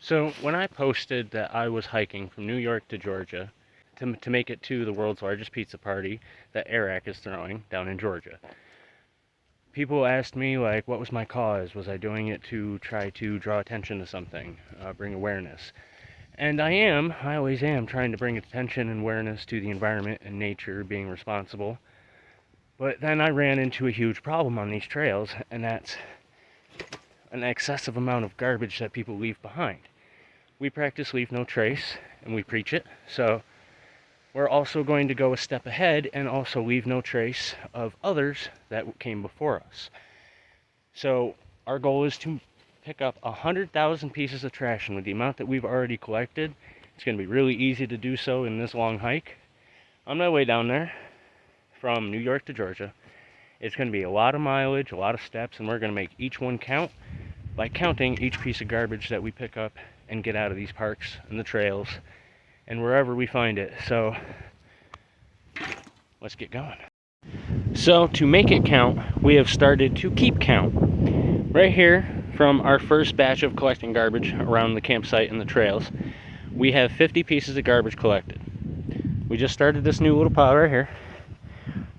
So when I posted that I was hiking from New York to Georgia to make it to the world's largest pizza party that Eric is throwing down in Georgia, people asked me like, what was my cause? Was I doing it to try to draw attention to something, bring awareness? And I always am trying to bring attention and awareness to the environment and nature, being responsible. But then I ran into a huge problem on these trails, and that's an excessive amount of garbage that people leave behind. We practice leave no trace, and we preach it, so we're also going to go a step ahead and also leave no trace of others that came before us. So our goal is to pick up 100,000 pieces of trash, and with the amount that we've already collected, it's going to be really easy to do so in this long hike. On my way down there from New York to Georgia, it's going to be a lot of mileage, a lot of steps, and we're going to make each one count by counting each piece of garbage that we pick up and get out of these parks and the trails and wherever we find it. So let's get going. So to make it count, we have started to keep count. Right here, from our first batch of collecting garbage around the campsite and the trails, we have 50 pieces of garbage collected. We just started this new little pile right here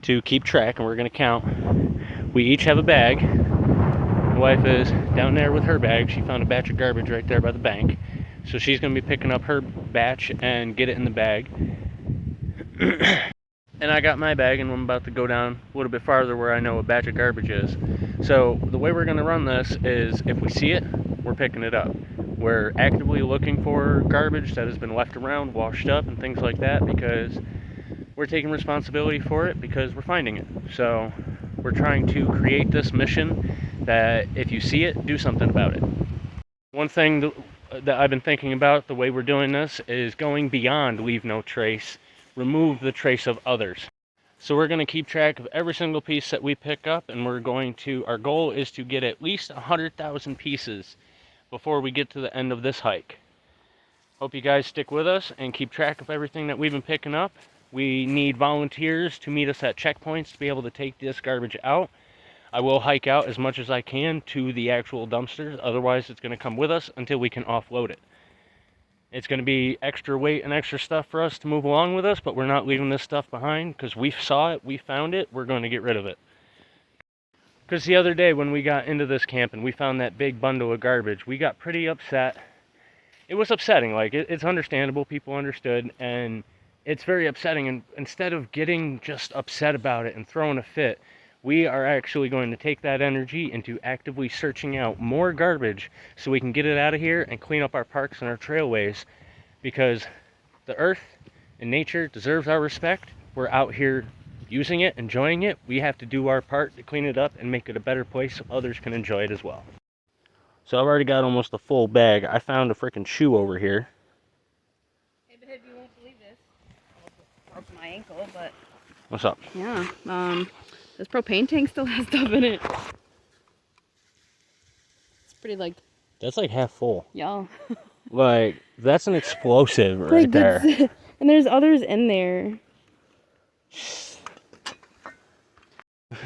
to keep track, and we're going to count. We each have a bag. My wife is down there with her bag. She found a batch of garbage right there by the bank. So she's going to be picking up her batch and get it in the bag. And I got my bag, and I'm about to go down a little bit farther where I know a batch of garbage is. So the way we're going to run this is if we see it, we're picking it up. We're actively looking for garbage that has been left around, washed up, and things like that, because we're taking responsibility for it because we're finding it. So we're trying to create this mission that if you see it, do something about it. One thing that I've been thinking about, the way we're doing this, is going beyond leave no trace, remove the trace of others. So we're going to keep track of every single piece that we pick up, and our goal is to get at least 100,000 pieces before we get to the end of this hike. Hope you guys stick with us and keep track of everything that we've been picking up. We need volunteers to meet us at checkpoints to be able to take this garbage out. I will hike out as much as I can to the actual dumpsters, otherwise it's going to come with us until we can offload it. It's going to be extra weight and extra stuff for us to move along with us, but we're not leaving this stuff behind because we saw it, we found it, we're going to get rid of it. Because the other day when we got into this camp and we found that big bundle of garbage, we got pretty upset. It was upsetting, like it's understandable, people understood, and it's very upsetting, and instead of getting just upset about it and throwing a fit, we are actually going to take that energy into actively searching out more garbage so we can get it out of here and clean up our parks and our trailways, because the earth and nature deserves our respect. We're out here using it, enjoying it. We have to do our part to clean it up and make it a better place so others can enjoy it as well. So I've already got almost a full bag. I found a freaking shoe over here. Hey, babe, you won't believe this. I broke my ankle, but... What's up? Yeah, this propane tank still has stuff in it. It's pretty, like... That's like half full. Yeah. Like, that's an explosive right there. And there's others in there.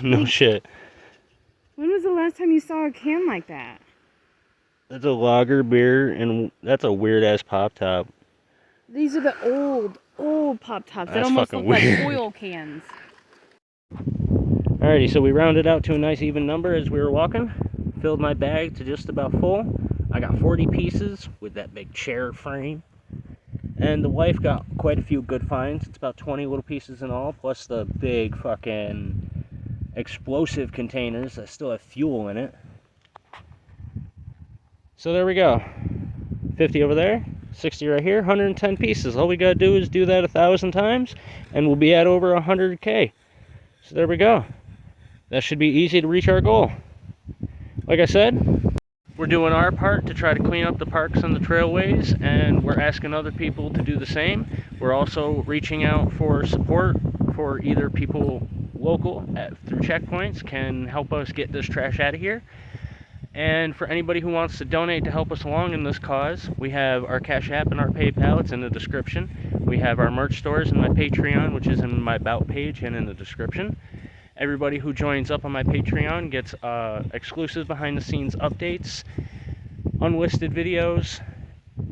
No shit. When was the last time you saw a can like that? That's a lager beer, and that's a weird-ass pop top. These are the old pop tops that almost look weird. like oil cans. Alrighty, so we rounded out to a nice even number as we were walking. Filled my bag to just about full. I got 40 pieces with that big chair frame. And the wife got quite a few good finds. It's about 20 little pieces in all, plus the big fucking explosive containers that still have fuel in it. So there we go. 50 over there, 60 right here, 110 pieces. All we gotta do is do that 1,000 times, and we'll be at over 100K. So there we go. That should be easy to reach our goal. Like I said, we're doing our part to try to clean up the parks and the trailways, and we're asking other people to do the same. We're also reaching out for support for either people local through checkpoints can help us get this trash out of here. And for anybody who wants to donate to help us along in this cause, we have our Cash App and our PayPal. It's in the description. We have our merch stores and my Patreon, which is in my About page and in the description. Everybody who joins up on my Patreon gets exclusive behind-the-scenes updates, unlisted videos,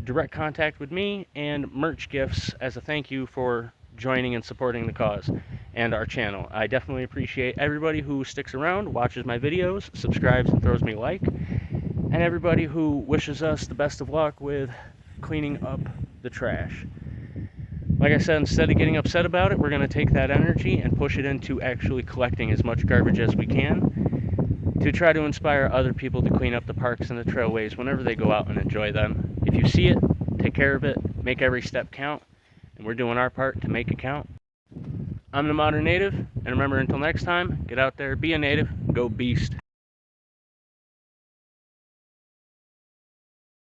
direct contact with me and merch gifts as a thank you for joining and supporting the cause and our channel. I definitely appreciate everybody who sticks around, watches my videos, subscribes, and throws me a like, and everybody who wishes us the best of luck with cleaning up the trash. Like I said, instead of getting upset about it, we're going to take that energy and push it into actually collecting as much garbage as we can to try to inspire other people to clean up the parks and the trailways whenever they go out and enjoy them. If you see it, take care of it, make every step count, and we're doing our part to make it count. I'm the Modern Native, and remember, until next time, get out there, be a native, go beast.